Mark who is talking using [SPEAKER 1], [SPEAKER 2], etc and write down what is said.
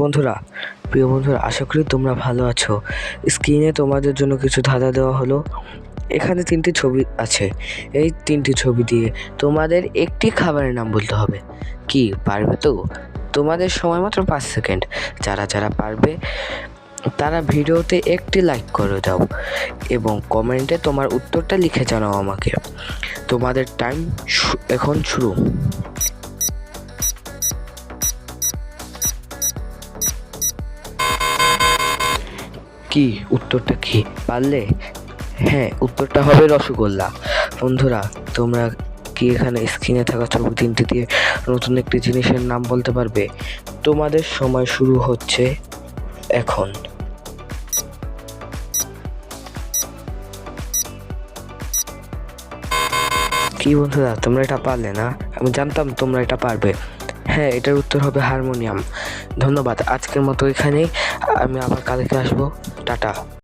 [SPEAKER 1] বন্ধুরা, প্রিয় বন্ধুরা, আশা করি তোমরা ভালো আছো। স্ক্রিনে তোমাদের জন্য কিছু ধাঁধা দেওয়া হলো। এখানে 3টি ছবি আছে। এই 3টি ছবি দিয়ে তোমাদের একটি খাবারের নাম বলতে হবে। কি পারবে তো? তোমাদের সময় মাত্র 5 সেকেন্ড। যারা যারা পারবে তারা ভিডিওতে একটি লাইক করে দাও এবং কমেন্টে তোমার উত্তরটা লিখে জানাও আমাকে। তোমাদের টাইম এখন শুরু। কি উত্তরটা কি পারলে? হ্যাঁ, উত্তরটা হবে রসগোল্লা। বন্ধুরা, তোমরা কি এখানে স্ক্রিনে থাকা ছবি 3টি দিয়ে নতুন একটি জিনিসের নাম বলতে পারবে? তোমাদের সময় শুরু হচ্ছে এখন। কি বন্ধুরা, তোমরা এটা পারলে না? আমি জানতাম তোমরা এটা পারবে। হ্যাঁ, এটার উত্তর হবে হারমোনিয়াম। ধন্যবাদ। আজকের মতো এখানেই। আমি আবার কালকে আসবো। টাটা।